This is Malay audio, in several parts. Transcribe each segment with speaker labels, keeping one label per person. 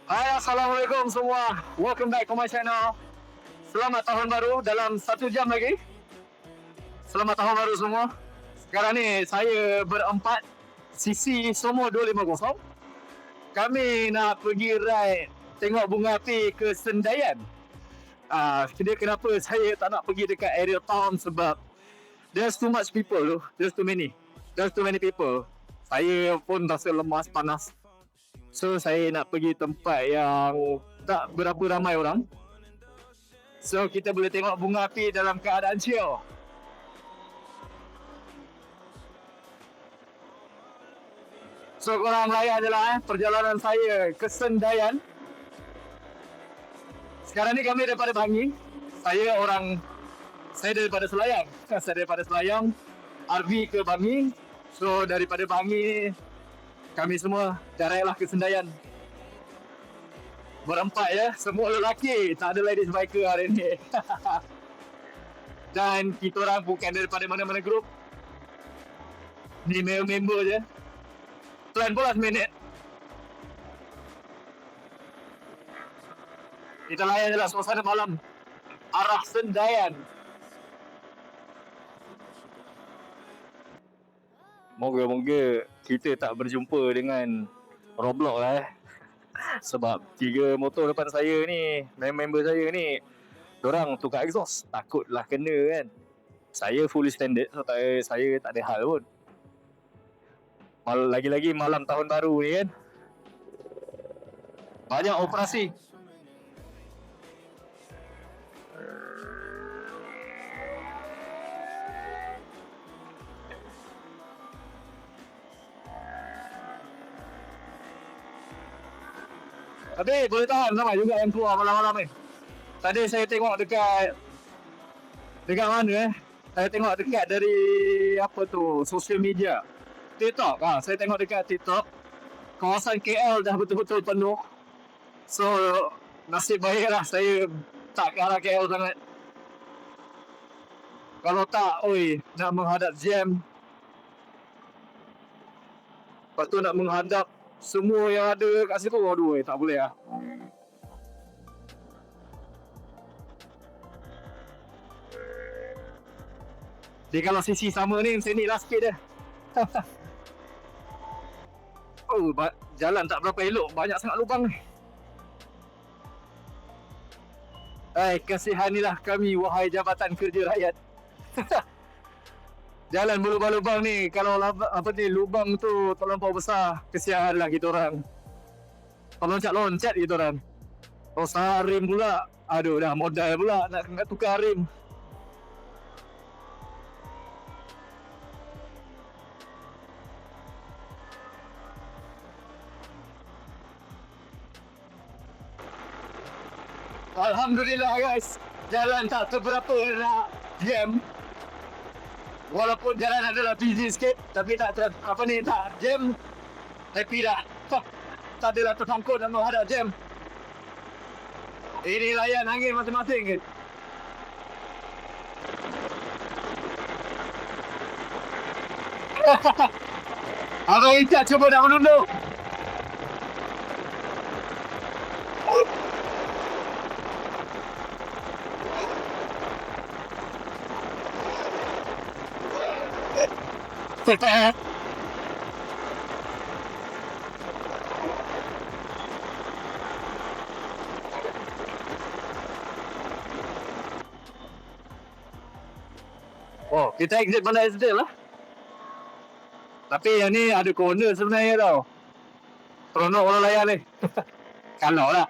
Speaker 1: Hai, Assalamualaikum semua. Welcome back to my channel. Selamat tahun baru dalam 1 jam lagi. Selamat tahun baru semua. Sekarang ni saya berempat Sisi Somo 250. Kami nak pergi ride tengok bunga api ke Sendayan. Dia kenapa saya tak nak pergi dekat area town sebab there's too much people tu. There's too many people. Saya pun rasa lemas, panas. So saya nak pergi tempat yang tak berapa ramai orang. So kita boleh tengok bunga api dalam keadaan chill. So korang layan je lah perjalanan saya ke Sendayan. Sekarang ni kami daripada Bangi. Saya daripada Selayang. Saya daripada Selayang RV ke Bangi. So daripada Bangi kami semua directlah ke Sendayan. Berempat ya, semua lelaki, tak ada ladies biker hari ni. Dan kita orang bukan daripada mana-mana grup. Ni member je. Plan pula seminit. Kita layan je lah suasana malam arah Sendayan. Moga-moga kita tak berjumpa dengan Roblox lah Sebab 3 motor depan saya ni, member saya ni, dorang tukar exhaust. Takutlah kena kan. Saya fully standard, so saya tak ada hal pun. Lagi-lagi malam tahun baru ni kan, banyak operasi. Tapi boleh tahan ramai juga yang keluar malam-malam ni. Tadi saya tengok dekat mana saya tengok dekat dari social media, TikTok. Saya tengok dekat TikTok, kawasan KL dah betul-betul penuh. So nasib baik lah saya tak ke arah KL sangat. Kalau tak, nak menghadap jam. Lepas tu nak menghadap semua yang ada kat situ, tak boleh lah. Dia kalau sisi sama ni, sini lah sikit dia. Jalan tak berapa elok, banyak sangat lubang ni. Kasihanilah kami, wahai Jabatan Kerja Rakyat. Jalan berlubang-lubang ni, kalau lubang tu terlampau besar, kesianlah kita orang. Loncat-loncat kita orang. Salah rim pula, aduh dah modal pula nak tukar rim. Alhamdulillah guys, jalan tak seberapa nak jam. Walaupun jalan adalah busy sikit, tapi tak jam. Happy dah. Tak adalah tersangkut dan menghadap jam. Ini layan angin masing-masing ke. Abang Icat cuba nak menunduk. Kita exit Bandar SD lah. Tapi yang ni ada corner sebenarnya tau. Seronok orang layan ni. Kalau lah.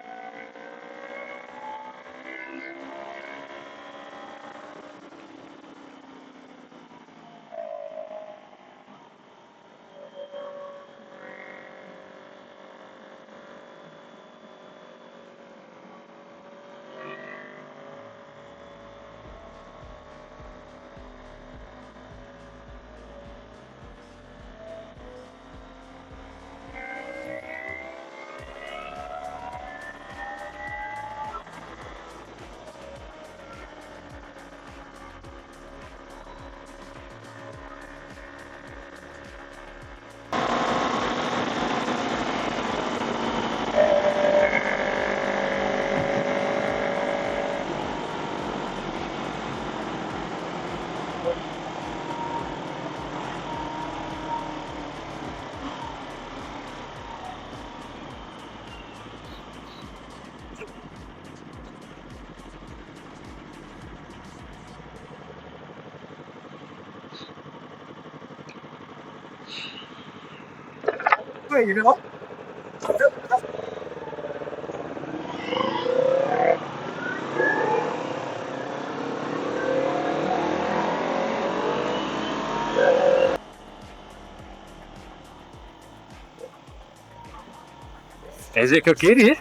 Speaker 1: way, you know. Exit ke kiri.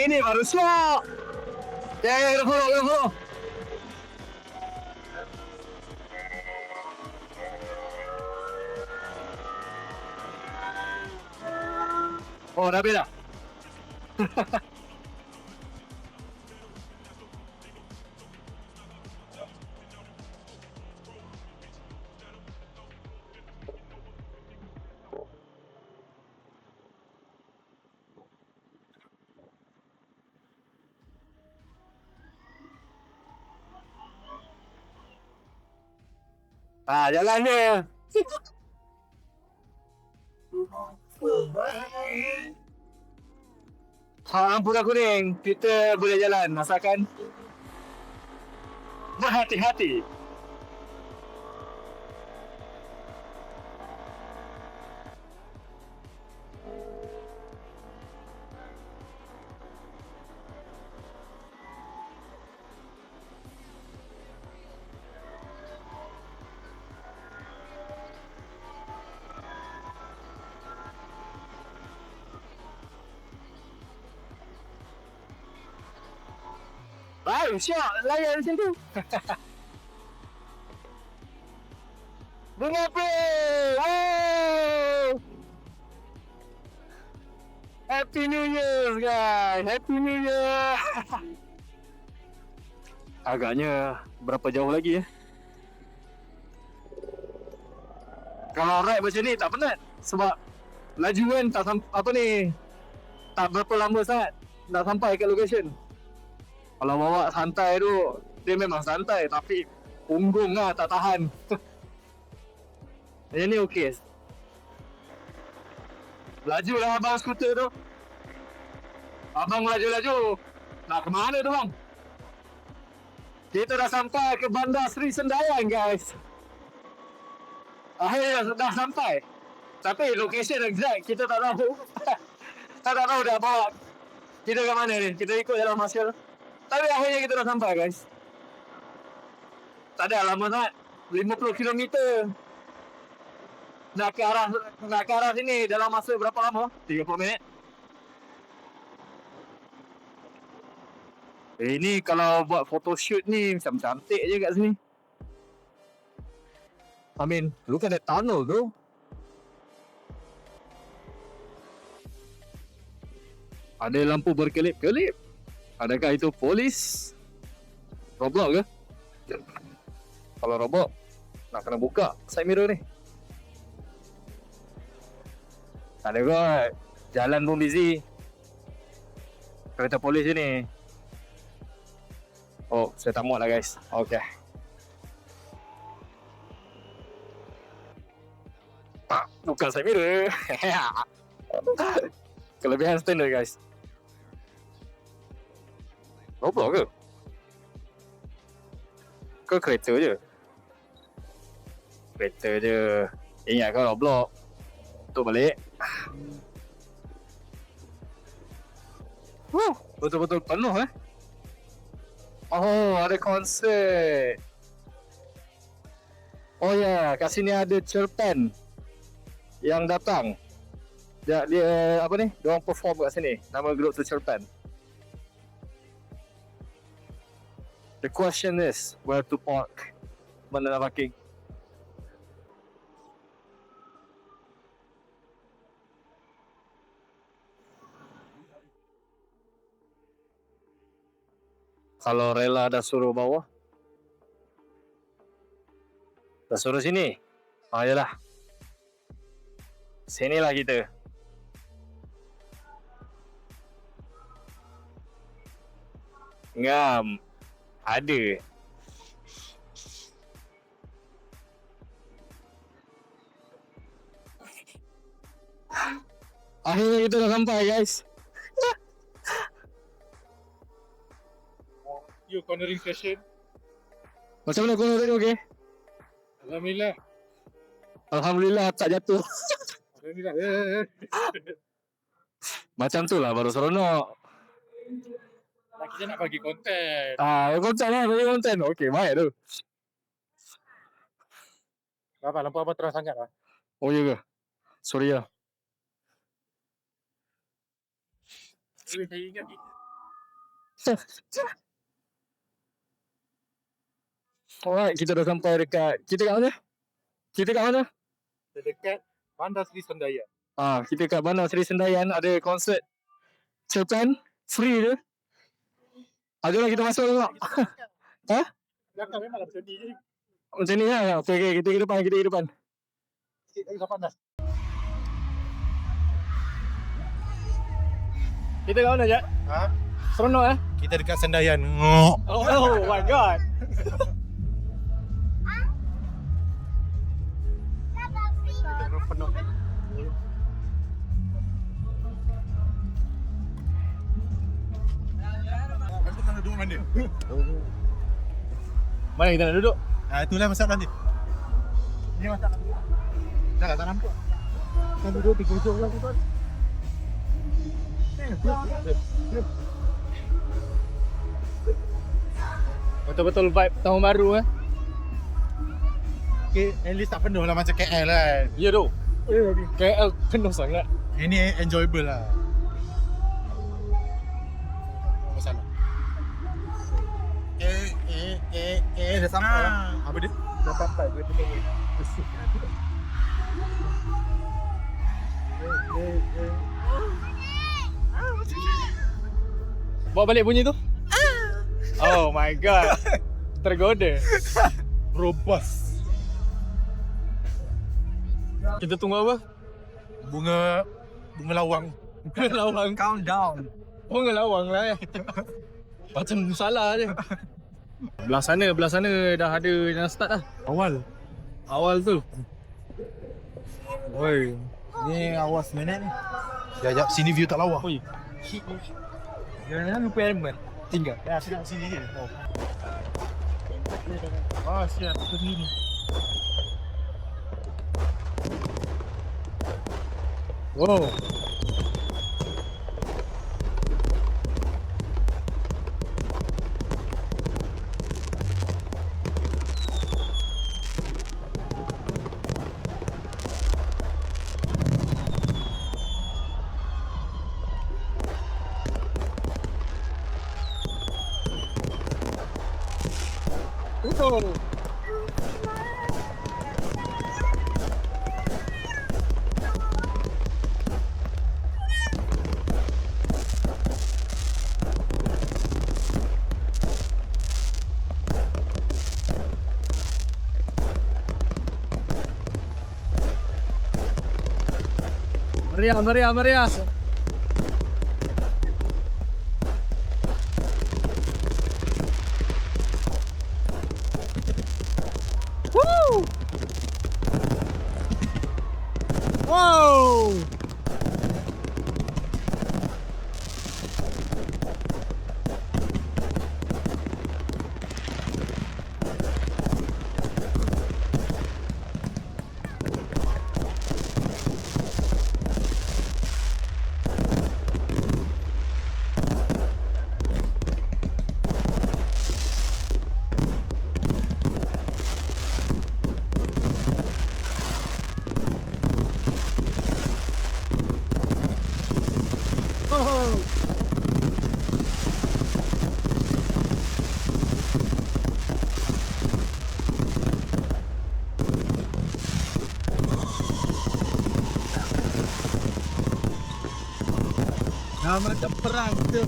Speaker 1: Ini baru slot. Ya, follow. Oh, dah habis dah? Jalan dia. Lampu dah kuning. Kita boleh jalan asalkan berhati-hati. Baik, siap. Layan macam tu. Bunga api. Oh! Happy New Year, guys. Happy New Year. Agaknya berapa jauh lagi ya? Kalau ride macam ni tak penat. Sebab laju kan tak tak berapa lama sangat nak sampai ke location. Kalau bawa santai tu, dia memang santai tapi punggung lah tak tahan. Yang ni okey. Laju lah abang skuter tu. Abang laju-laju. Nak ke mana tu bang? Kita dah sampai ke Bandar Seri Sendayan, guys. Akhirnya dah sampai. Tapi location exact kita tak tahu. Tak tahu dah bawa kita ke mana ni. Kita ikut jalan Marshall. Tapi akhirnya kita dah sampai, guys. Tak ada lama sangat. 50 km. Nak ke arah sini dalam masa berapa lama? 30 minit. Ini kalau buat photoshoot ni macam cantik je kat sini. I mean, look at that tunnel tu. Ada lampu berkelip-kelip. Adakah itu polis? Roblox ke? Kalau Roblox, nak kena buka side mirror ni. Tak ada kot. Jalan pun busy. Kereta polis je ni. Oh, saya tak muat lah guys. Okay. Bukan side mirror. Kelebihan standard guys. Roblox ke? Ke kereta je? Kereta je. Ingat kan Roblox? Tutup balik. Betul-betul penuh Oh, ada konsert. Oh ya, kat sini ada cerpen yang datang. Dia apa ni? Dia orang perform kat sini. Nama grup tu cerpen. The question is where to park. Mana nak parking? Kalau rela dah suruh bawah, dah suruh sini. Yalah. Sinilah kita. Ngam. Ada. Akhirnya kita dah sampai guys.
Speaker 2: You cornering session.
Speaker 1: Macam mana kau tadi okey?
Speaker 2: Alhamdulillah.
Speaker 1: Alhamdulillah tak jatuh.
Speaker 2: Alhamdulillah.
Speaker 1: Macam tu lah baru seronok.
Speaker 2: Kita nak bagi konten.
Speaker 1: Konten lah, bagi konten. Okey, baik tu.
Speaker 2: Apa lampu apa terang sangat lah.
Speaker 1: Oh ya ke? Sorry lah.
Speaker 2: Saya ingat
Speaker 1: Alright, kita dah sampai dekat. Kita kat mana?
Speaker 2: dekat Bandar Seri Sendayan.
Speaker 1: Kita kat Bandar Seri Sendayan ada konsert Cerpen free tu. Jomlah kita masuk tengok.
Speaker 2: Belakang memanglah macam ni je.
Speaker 1: Macam ni lah. Okey, kita ke depan,
Speaker 2: Sikit lagi sampai Bandar.
Speaker 1: Kita kat mana, Jat? Seronok
Speaker 2: Kita dekat Sendayan.
Speaker 1: Oh my god.
Speaker 2: Penuh. Kita nak duduk mana?
Speaker 1: Mana kita nak duduk?
Speaker 2: Itulah masalah nanti. Ini masalah. Dah tak nampak. Kita duduk di pojok lah tuan.
Speaker 1: Betul-betul vibe tahun baru
Speaker 2: Okay, at least tak penuh lah macam KL kan.
Speaker 1: Ya tu. KL penuh sangat.
Speaker 2: Ini enjoyable lah. Masalah. Dah sampai lah. Apa dia? Dah sampai.
Speaker 1: Bawa balik bunyi tu. Oh my god. Tergoda.
Speaker 2: Robust.
Speaker 1: Kita tunggu apa?
Speaker 2: Bunga lawang.
Speaker 1: Bunga lawang.
Speaker 2: Countdown.
Speaker 1: Bunga lawang lah Macam salah je. Belah sana dah ada yang start dah. Awal tu. Oi.
Speaker 2: Ni awas minit ni. Jap sini view tak lawa.
Speaker 1: Oi. Jangan lupa helmet. Tinggal.
Speaker 2: Ya, sedang sini je. Siap sini.
Speaker 1: Wow. Meriah. Woo! Wow! Macam perang tu.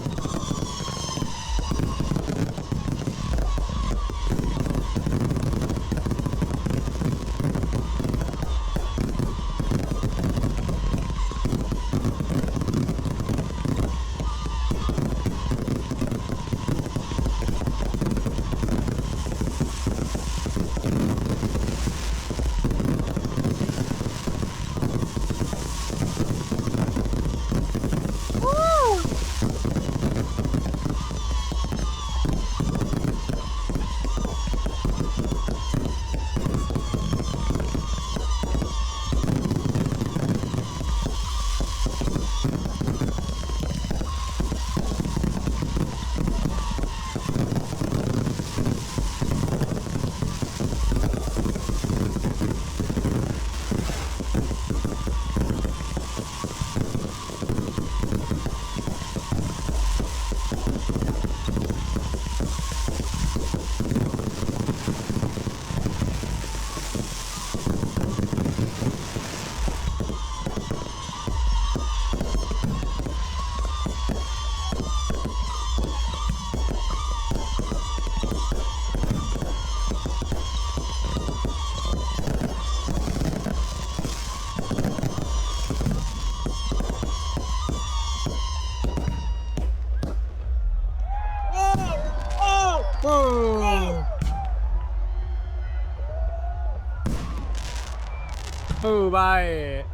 Speaker 3: Oh, baik.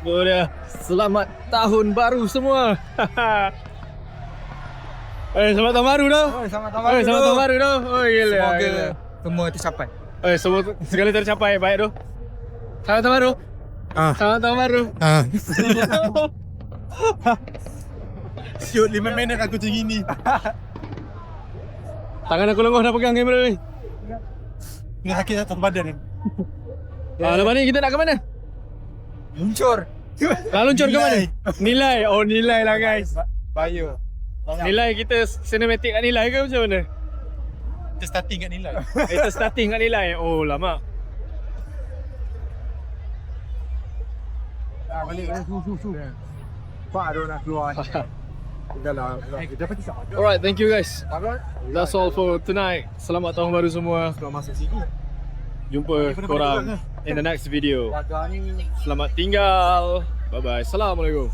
Speaker 3: Oh dia. Selamat tahun baru semua. Selamat tahun baru dah.
Speaker 2: Selamat
Speaker 3: Selamat tahun baru dah. Oh gila.
Speaker 2: Semoga semua tercapai.
Speaker 3: Semua segala tercapai baik tu. Selamat tahun baru. Selamat tahun baru.
Speaker 2: Siut 5 minit aku macam gini.
Speaker 3: Tangan aku lenguh dah pegang kamera ni.
Speaker 2: Ini sakit atas badan ni.
Speaker 3: Lepas ni kita nak ke mana?
Speaker 2: Luncur.
Speaker 3: Luncur ke mana? Nilai. Oh nilai lah guys.
Speaker 2: Bio.
Speaker 3: Nilai kita cinematic kat nilai ke macam mana?
Speaker 2: Kita starting kat nilai.
Speaker 3: Kita starting kat nilai. Oh lama.
Speaker 2: Balik. Su. Pak ada nak keluar. Dah lah. Kita dapat tak?
Speaker 3: Alright, thank you guys. That's all for tonight. Selamat tahun baru semua.
Speaker 2: Sudah masuk sini.
Speaker 3: Jumpa korang in the next video. Selamat tinggal. Bye bye. Assalamualaikum.